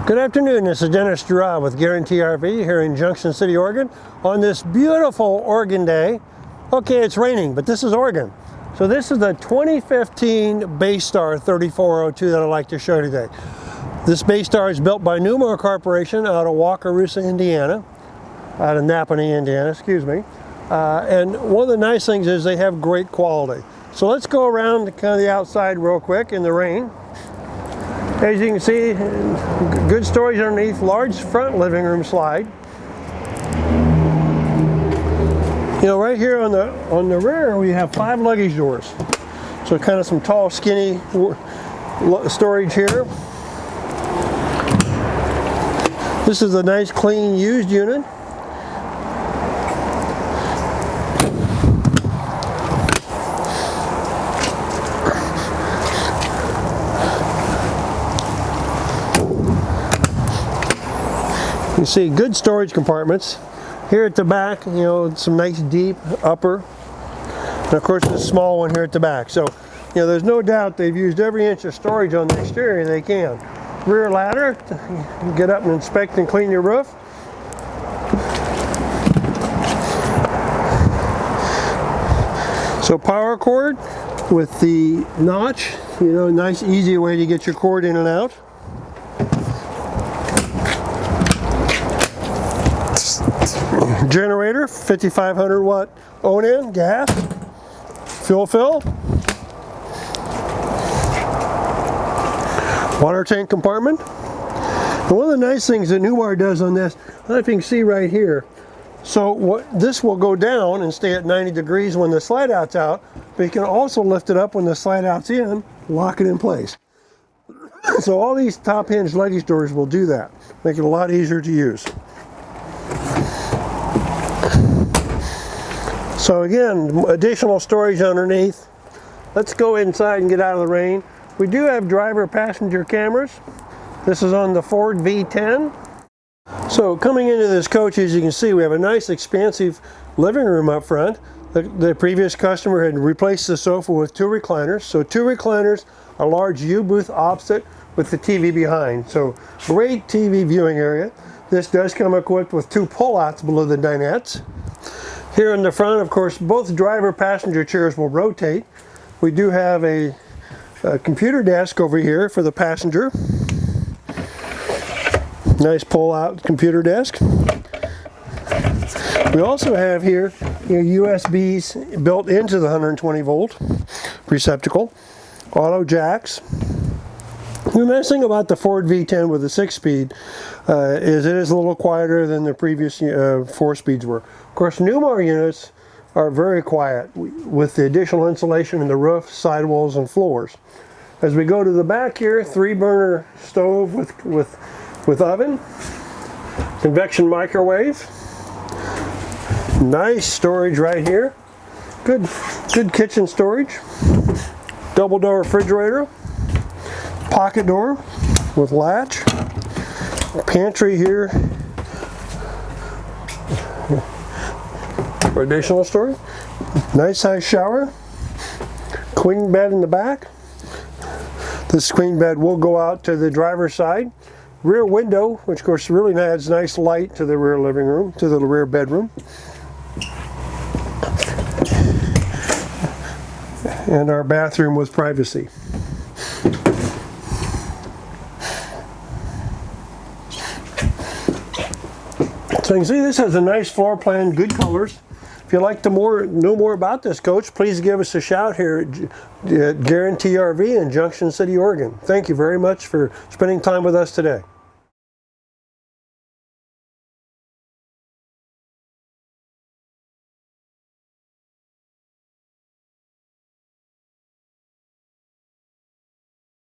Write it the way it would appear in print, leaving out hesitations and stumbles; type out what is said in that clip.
Good afternoon, this is Dennis.Girod with Guaranty RV here in Junction City, Oregon on this beautiful Oregon day. Okay, it's raining, but this is Oregon. So this is the 2015 Baystar 3402 that I'd like to show you today. This Baystar is built by Newmar Corporation out of Wakarusa, Indiana. Out of Napanee, Indiana, excuse me. And one of the nice things is they have great quality. So let's go around kind of the outside real quick in the rain. As you can see, good storage underneath, large front living room slide. You know, right here on the rear we have 5 luggage doors. So kind of some tall, skinny storage here. This is a nice, clean, used unit. You see good storage compartments. Here at the back, you know, some nice deep upper. And of course this small one here at the back. So, you know, there's no doubt they've used every inch of storage on the exterior they can. Rear ladder, get up and inspect and clean your roof. So power cord with the notch, you know, nice easy way to get your cord in and out. Generator, 5500 watt on-in, gas, fuel fill. Water tank compartment. And one of the nice things that Newmar does on this, I don't know if you can see right here, so this will go down and stay at 90 degrees when the slide out's out, but you can also lift it up when the slide out's in, lock it in place. So all these top hinge luggage doors will do that, make it a lot easier to use. So again, additional storage underneath. Let's go inside and get out of the rain. We do have driver passenger cameras. This is on the Ford V10. So coming into this coach, as you can see, we have a nice expansive living room up front. The previous customer had replaced the sofa with 2 recliners. So 2 recliners, a large U-booth opposite with the TV behind. So great TV viewing area. This does come equipped with 2 pullouts below the dinettes. Here in the front, of course, both driver-passenger chairs will rotate. We do have a computer desk over here for the passenger. Nice pull-out computer desk. We also have here USBs built into the 120-volt receptacle, auto jacks. The nice thing about the Ford V10 with the 6-speed is it is a little quieter than the previous 4-speeds were. Of course, Newmar units are very quiet with the additional insulation in the roof, sidewalls, and floors. As we go to the back here, 3-burner stove with oven, convection microwave, nice storage right here, good kitchen storage, double door refrigerator, pocket door with latch, pantry here for additional storage, nice size shower, queen bed in the back. This queen bed will go out to the driver's side. Rear window, which of course really adds nice light to the rear living room, to the rear bedroom. And our bathroom with privacy. So you can see this has a nice floor plan, good colors. If you'd like to know more about this coach, please give us a shout here at Guaranty RV in Junction City, Oregon. Thank you very much for spending time with us today.